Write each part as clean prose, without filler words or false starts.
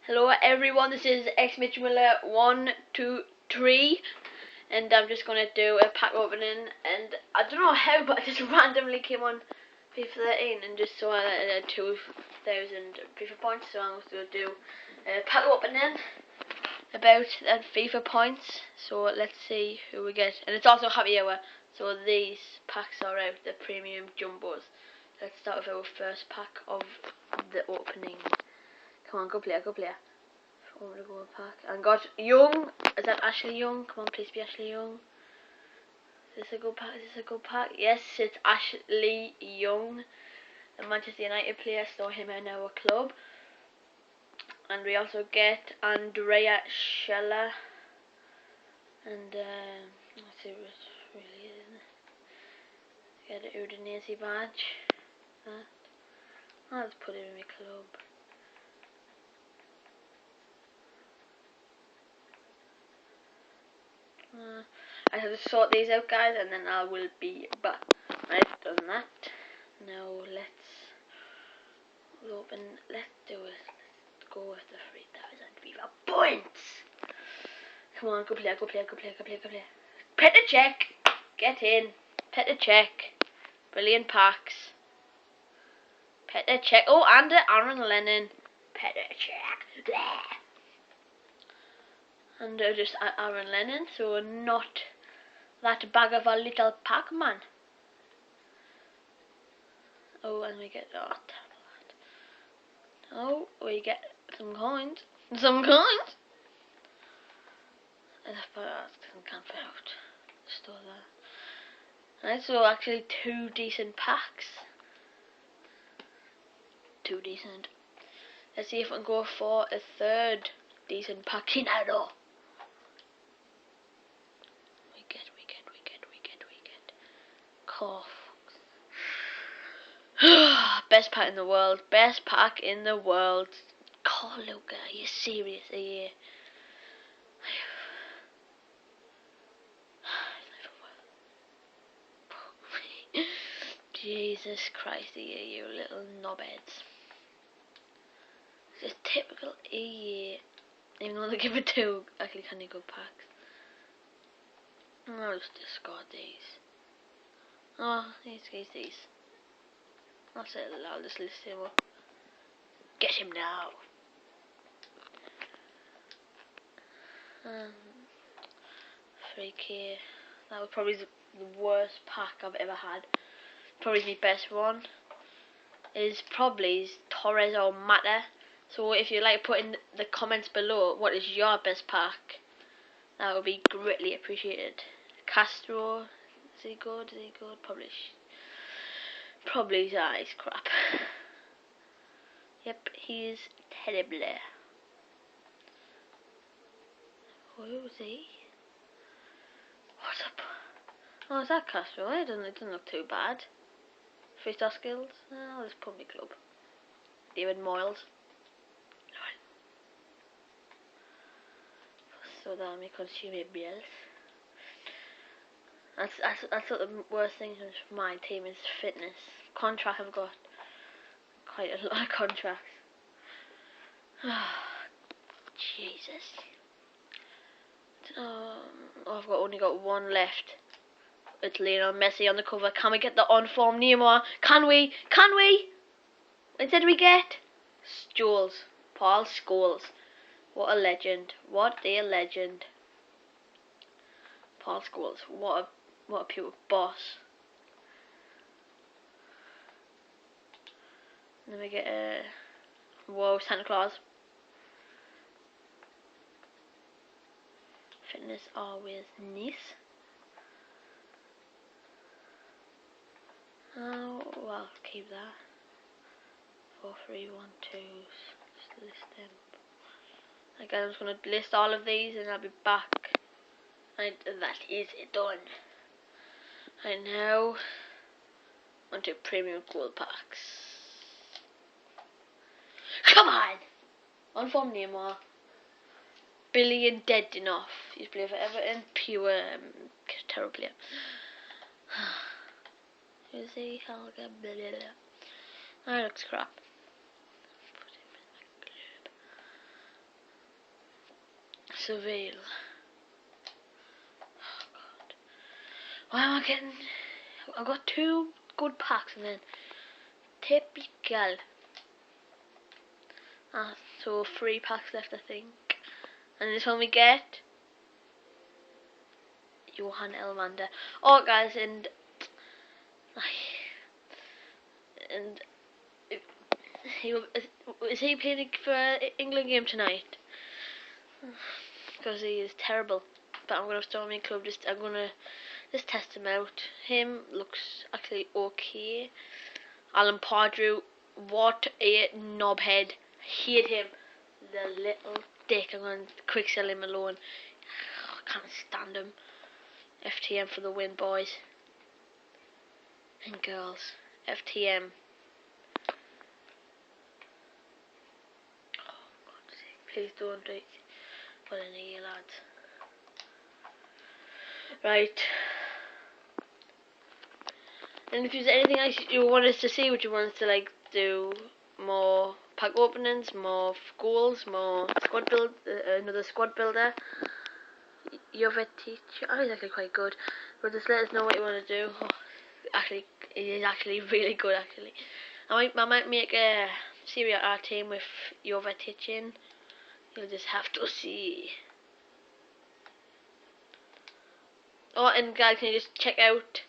Hello everyone, this is Ep2 and I'm just gonna do a pack opening, and I don't know how, but I just randomly came on FIFA 13 and just saw 2,000 FIFA points, so I'm gonna do a pack opening about that FIFA points. So let's see who we get, and it's also happy hour, so these packs are out, the premium jumbos. Let's start with our first pack of the opening. Come on, go player, go player. I'm gonna go pack. And got Young. Is that Ashley Young? Come on, please be Ashley Young. Is this a good pack? Is this a good pack? Yes, it's Ashley Young, the Manchester United player. Saw him in our club. And we also get Andrea Scheller. And let's see what it really is. Get the Udinese badge. That. I'll just put it in my club. I have to sort these out, guys, and then I will be back. I've done that. Now let's open. Let's do it. Let's go with the 3,000 FIFA points. Come on, go player, go player, go player, go player, go player. Petr check. Get in. Petr check. Brilliant packs. Petr check. Oh, and Aaron Lennon. Petr check. Bleh. And just Aaron Lennon, so not that bag of a little Pac-Man. Oh, and we get oh, we get some coins. Some coins. Let's put some camp out. Store that. Right, so actually 2 decent packs. 2 decent. Let's see if we can go for a 3rd decent pack. Kinado. Cough. Best pack in the world. Best pack in the world. God, Luca, are you serious? Are you? Jesus Christ, are you little knobheads. It's just typical EA. Even though they give it 2 actually kind of good packs. I'll just discard these. Oh, these. That's it, I'll just list him up. Get him now. $3K. That was probably the worst pack I've ever had. Probably my best one is probably Torres or Mata. So if you like, put in the comments below what is your best pack. That would be greatly appreciated. Castro, is he good? Is he good? Probably his eyes crap. Yep, he is terrible. Who is he? What's up? Oh, is that Castro? It doesn't look too bad. 3-star skills. I'll just put my club. David Moyles. So that may consumables. That's what the worst thing is for my team is fitness. Contract, I've got quite a lot of contracts. Jesus. I've only got 1 left. It's Lionel Messi on the cover. Can we get the on-form Neymar? Can we? Can we? Instead we get Scholes. Paul Scholes. What a legend. What a legend. Paul Scholes. What a pure boss. And then we get whoa, Santa Claus. Fitness always nice. Oh, well, I'll keep that. 4, 3, 1, 2. Just list them. Okay, I'm just gonna list all of these and I'll be back. And that is it done. And now onto premium gold packs. Come on! On form Neymar. Billion dead enough. He's played for Everton. Pure terrible player. Who's he? Helga. Blah, blah, blah. That looks crap. Put him in the club. Seville. Oh God. Why am I getting... I've got 2 good packs and then... Typical. So 3 packs left, I think. And this one we get... Johan Elmander. Oh guys, and is he playing for England game tonight? Because he is terrible. But I'm gonna start my club. I'm gonna just test him out. Him looks actually okay. Alan Pardew, what a knobhead. Hate him. The little dick. I'm gonna quick sell him alone. I can't stand him. FTM for the win, boys and girls. FTM. Oh, God's sake. Please don't do it. Put in here, lads. Right. And if there's anything else you want us to see, would you want us to like do more pack openings, more goals, more squad build, another squad builder? You're a teacher. Oh, he's actually quite good. But just let us know what you want to do. Oh, actually, he is actually really good. Actually, I might make a series our team with Jova teaching. You'll just have to see. Oh, and guys, can you just check out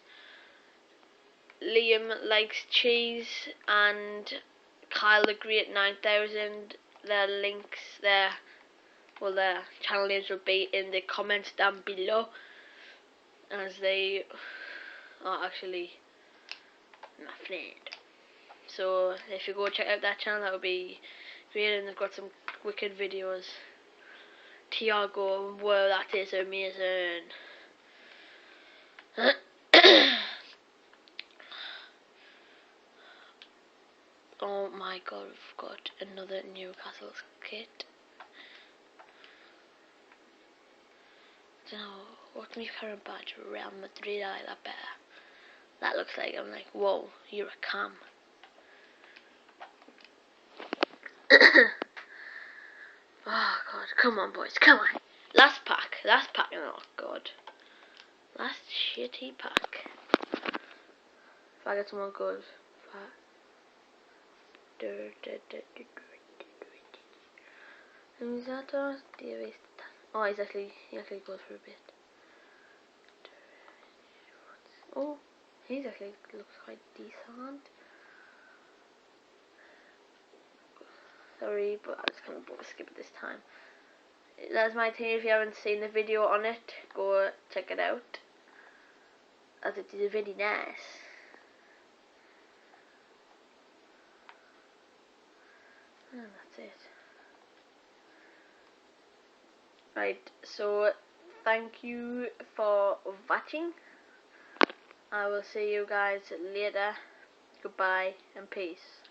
Liamlikezcheese and Kyle the Great 9000. Their links there. Well, their channel names will be in the comments down below, as they are actually my friend. So if you go check out that channel, that would be great, and they've got some wicked videos. Tiago, wow, that is amazing. Oh my God, we've got another Newcastle kit. Now, what's my current badge? Real Madrid, I like that better. That looks like, I'm like, whoa, you're a cam. Oh God, come on boys, come on. Last pack, oh God. Last shitty pack. If I get someone good. Who's that? Oh, he actually goes for a bit. Oh, he actually looks quite decent. Sorry, but I just kind of skip it this time. That's my team. If you haven't seen the video on it, go check it out, as it is really nice. And that's it. Right, so thank you for watching. I will see you guys later. Goodbye and peace.